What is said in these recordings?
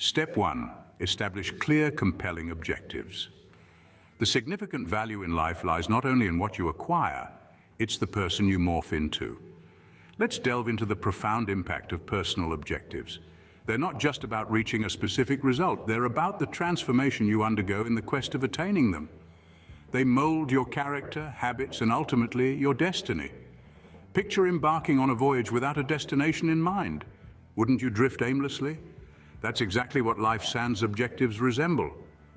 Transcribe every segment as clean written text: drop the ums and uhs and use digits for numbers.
Step 1. Establish clear, compelling objectives. The significant value in life lies not only in what you acquire, it's the person you morph into. Let's delve into the profound impact of personal objectives. They're not just about reaching a specific result, they're about the transformation you undergo in the quest of attaining them. They mold your character, habits, and ultimately your destiny. Picture embarking on a voyage without a destination in mind. Wouldn't you drift aimlessly? That's exactly what life sans objectives resemble.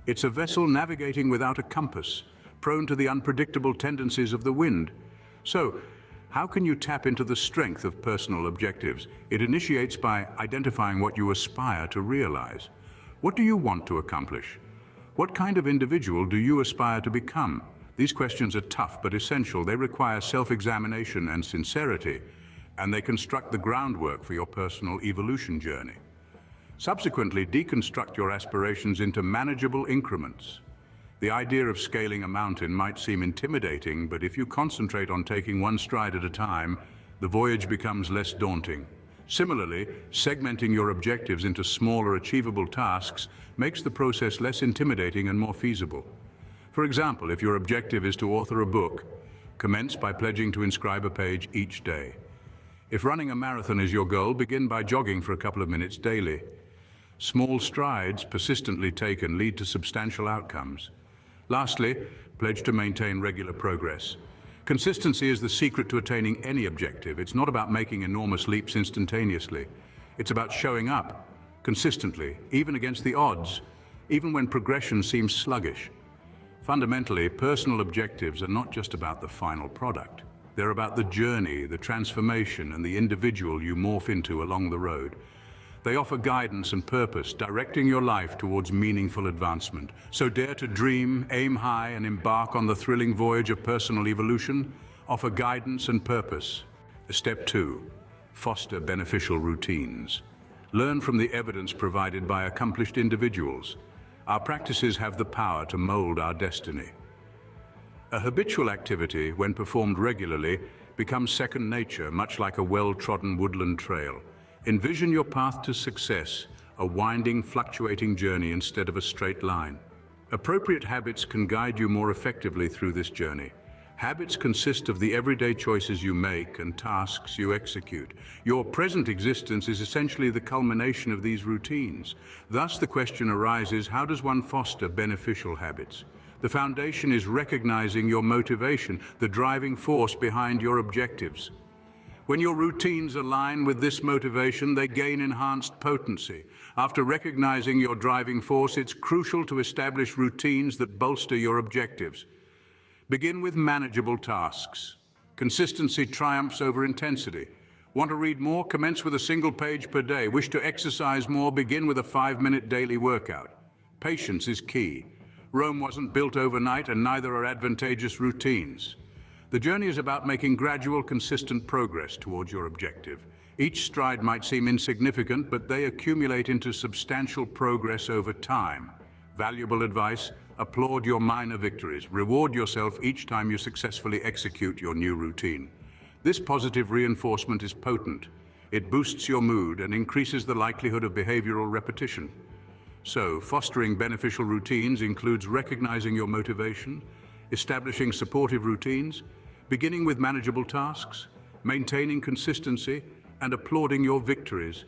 It's a vessel navigating without a compass, prone to the unpredictable tendencies of the wind. So, how can you tap into the strength of personal objectives? It initiates by identifying what you aspire to realize. What do you want to accomplish? What kind of individual do you aspire to become? These questions are tough but essential. They require self-examination and sincerity, and they construct the groundwork for your personal evolution journey. Subsequently, deconstruct your aspirations into manageable increments. The idea of scaling a mountain might seem intimidating, but if you concentrate on taking one stride at a time, the voyage becomes less daunting. Similarly, segmenting your objectives into smaller, achievable tasks makes the process less intimidating and more feasible. For example, if your objective is to author a book, commence by pledging to inscribe a page each day. If running a marathon is your goal, begin by jogging for a couple of minutes daily. Small strides, persistently taken, lead to substantial outcomes. Lastly, pledge to maintain regular progress. Consistency is the secret to attaining any objective. It's not about making enormous leaps instantaneously. It's about showing up consistently, even against the odds, even when progression seems sluggish. Fundamentally, personal objectives are not just about the final product. They're about the journey, the transformation, and the individual you morph into along the road. They offer guidance and purpose, directing your life towards meaningful advancement. So dare to dream, aim high, and embark on the thrilling voyage of personal evolution. Offer guidance and purpose. Step 2. Foster beneficial routines. Learn from the evidence provided by accomplished individuals. Our practices have the power to mold our destiny. A habitual activity, when performed regularly, becomes second nature, much like a well-trodden woodland trail. Envision your path to success, a winding, fluctuating journey instead of a straight line. Appropriate habits can guide you more effectively through this journey. Habits consist of the everyday choices you make and tasks you execute. Your present existence is essentially the culmination of these routines. Thus, the question arises, how does one foster beneficial habits? The foundation is recognizing your motivation, the driving force behind your objectives. When your routines align with this motivation, they gain enhanced potency. After recognizing your driving force, it's crucial to establish routines that bolster your objectives. Begin with manageable tasks. Consistency triumphs over intensity. Want to read more? Commence with a single page per day. Wish to exercise more? Begin with a 5-minute daily workout. Patience is key. Rome wasn't built overnight, and neither are advantageous routines. The journey is about making gradual, consistent progress towards your objective. Each stride might seem insignificant, but they accumulate into substantial progress over time. Valuable advice: applaud your minor victories. Reward yourself each time you successfully execute your new routine. This positive reinforcement is potent. It boosts your mood and increases the likelihood of behavioral repetition. So, fostering beneficial routines includes recognizing your motivation, establishing supportive routines, beginning with manageable tasks, maintaining consistency, and applauding your victories.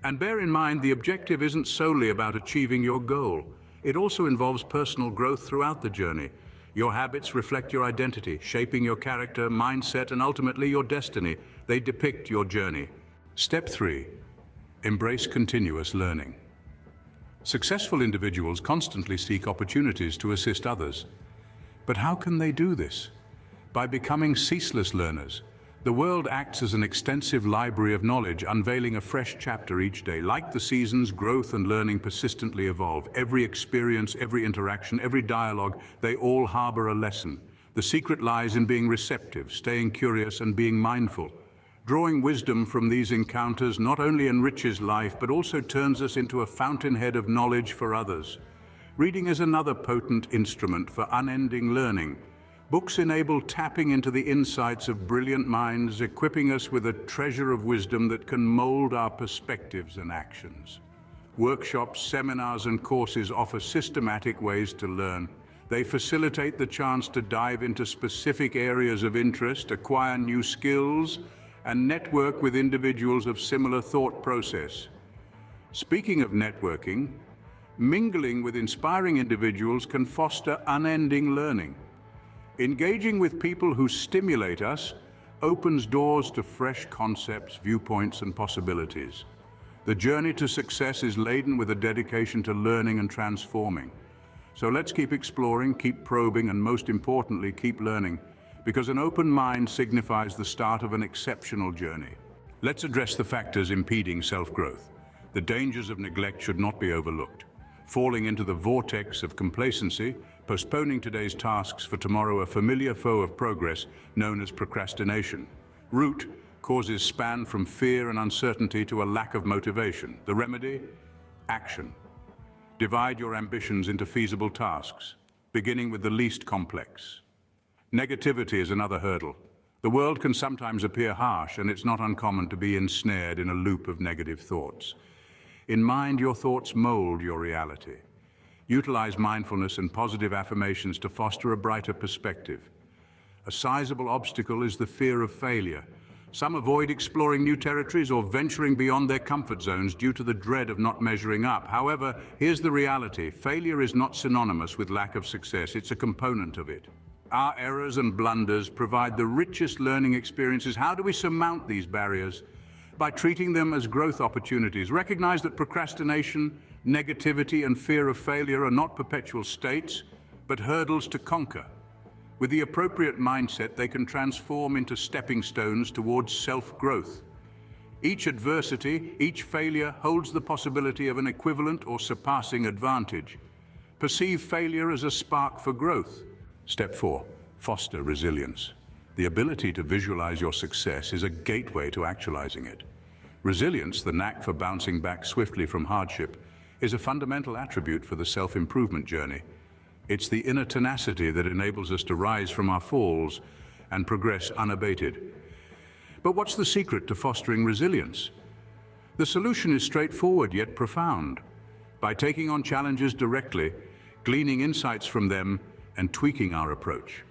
And bear in mind, the objective isn't solely about achieving your goal. It also involves personal growth throughout the journey. Your habits reflect your identity, shaping your character, mindset, and ultimately your destiny. They depict your journey. Step 3. Embrace continuous learning. Successful individuals constantly seek opportunities to assist others. But how can they do this? By becoming ceaseless learners. The world acts as an extensive library of knowledge, unveiling a fresh chapter each day. Like the seasons, growth and learning persistently evolve. Every experience, every interaction, every dialogue, they all harbor a lesson. The secret lies in being receptive, staying curious, and being mindful. Drawing wisdom from these encounters not only enriches life, but also turns us into a fountainhead of knowledge for others. Reading is another potent instrument for unending learning. Books enable tapping into the insights of brilliant minds, equipping us with a treasure of wisdom that can mold our perspectives and actions. Workshops, seminars, and courses offer systematic ways to learn. They facilitate the chance to dive into specific areas of interest, acquire new skills, and network with individuals of similar thought process. Speaking of networking, mingling with inspiring individuals can foster unending learning. Engaging with people who stimulate us opens doors to fresh concepts, viewpoints, and possibilities. The journey to success is laden with a dedication to learning and transforming. So let's keep exploring, keep probing, and most importantly, keep learning, because an open mind signifies the start of an exceptional journey. Let's address the factors impeding self-growth. The dangers of neglect should not be overlooked. Falling into the vortex of complacency, postponing today's tasks for tomorrow, a familiar foe of progress known as procrastination. Root causes span from fear and uncertainty to a lack of motivation. The remedy? Action. Divide your ambitions into feasible tasks, beginning with the least complex. Negativity is another hurdle. The world can sometimes appear harsh, and it's not uncommon to be ensnared in a loop of negative thoughts. In mind, your thoughts mold your reality. Utilize mindfulness and positive affirmations to foster a brighter perspective. A sizable obstacle is the fear of failure. Some avoid exploring new territories or venturing beyond their comfort zones due to the dread of not measuring up. However, here's the reality. Failure is not synonymous with lack of success. It's a component of it. Our errors and blunders provide the richest learning experiences. How do we surmount these barriers? By treating them as growth opportunities. Recognize that procrastination, negativity, and fear of failure are not perpetual states, but hurdles to conquer. With the appropriate mindset, they can transform into stepping stones towards self-growth. Each adversity, each failure holds the possibility of an equivalent or surpassing advantage. Perceive failure as a spark for growth. Step 4. Foster resilience. The ability to visualize your success is a gateway to actualizing it. Resilience, the knack for bouncing back swiftly from hardship, is a fundamental attribute for the self-improvement journey. It's the inner tenacity that enables us to rise from our falls and progress unabated. But what's the secret to fostering resilience? The solution is straightforward yet profound. By taking on challenges directly, gleaning insights from them, and tweaking our approach.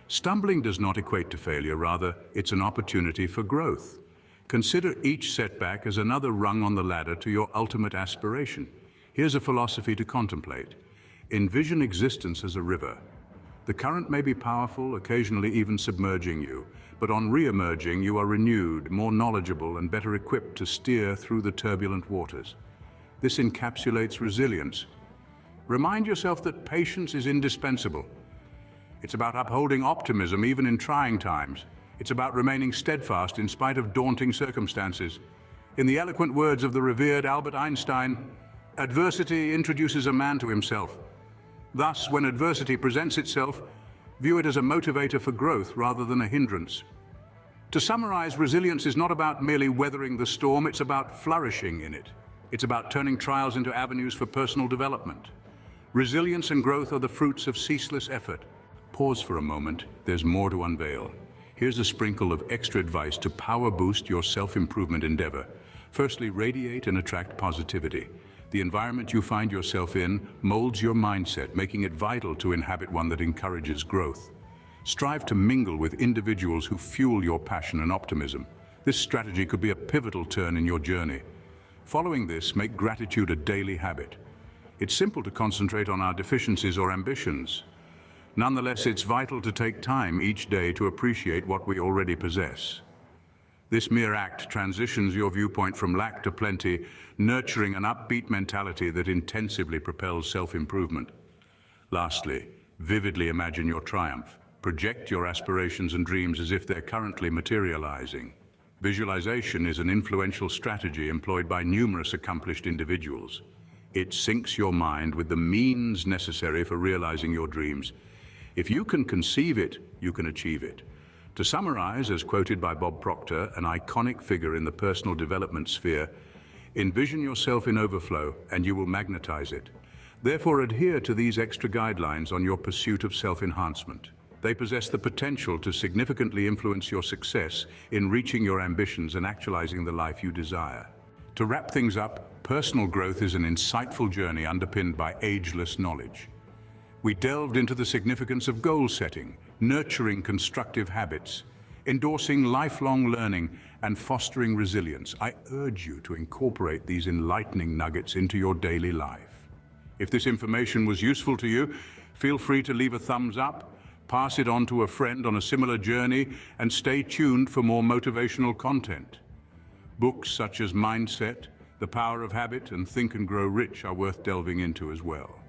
Stumbling does not equate to failure, rather, it's an opportunity for growth. Consider each setback as another rung on the ladder to your ultimate aspiration. Here's a philosophy to contemplate. Envision existence as a river. The current may be powerful, occasionally even submerging you, but on re-emerging, you are renewed, more knowledgeable, and better equipped to steer through the turbulent waters. This encapsulates resilience. Remind yourself that patience is indispensable. It's about upholding optimism even in trying times. It's about remaining steadfast in spite of daunting circumstances. In the eloquent words of the revered Albert Einstein, adversity introduces a man to himself. Thus, when adversity presents itself, view it as a motivator for growth rather than a hindrance. To summarize, resilience is not about merely weathering the storm, it's about flourishing in it. It's about turning trials into avenues for personal development. Resilience and growth are the fruits of ceaseless effort. Pause for a moment, there's more to unveil. Here's a sprinkle of extra advice to power boost your self-improvement endeavor. Firstly, radiate and attract positivity. The environment you find yourself in molds your mindset, making it vital to inhabit one that encourages growth. Strive to mingle with individuals who fuel your passion and optimism. This strategy could be a pivotal turn in your journey. Following this, make gratitude a daily habit. It's simple to concentrate on our deficiencies or ambitions. Nonetheless, it's vital to take time each day to appreciate what we already possess. This mere act transitions your viewpoint from lack to plenty, nurturing an upbeat mentality that intensively propels self-improvement. Lastly, vividly imagine your triumph. Project your aspirations and dreams as if they're currently materializing. Visualization is an influential strategy employed by numerous accomplished individuals. It syncs your mind with the means necessary for realizing your dreams. If you can conceive it, you can achieve it. To summarize, as quoted by Bob Proctor, an iconic figure in the personal development sphere, envision yourself in overflow and you will magnetize it. Therefore, adhere to these extra guidelines on your pursuit of self-enhancement. They possess the potential to significantly influence your success in reaching your ambitions and actualizing the life you desire. To wrap things up, Personal growth is an insightful journey underpinned by ageless knowledge. We delved into the significance of goal setting, nurturing constructive habits, endorsing lifelong learning, and fostering resilience. I urge you to incorporate these enlightening nuggets into your daily life. If this information was useful to you, feel free to leave a thumbs up, pass it on to a friend on a similar journey, and stay tuned for more motivational content. Books such as Mindset, The Power of Habit, and Think and Grow Rich are worth delving into as well.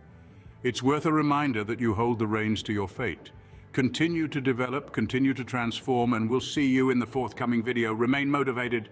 It's worth a reminder that you hold the reins to your fate. Continue to develop, continue to transform, and we'll see you in the forthcoming video. Remain motivated.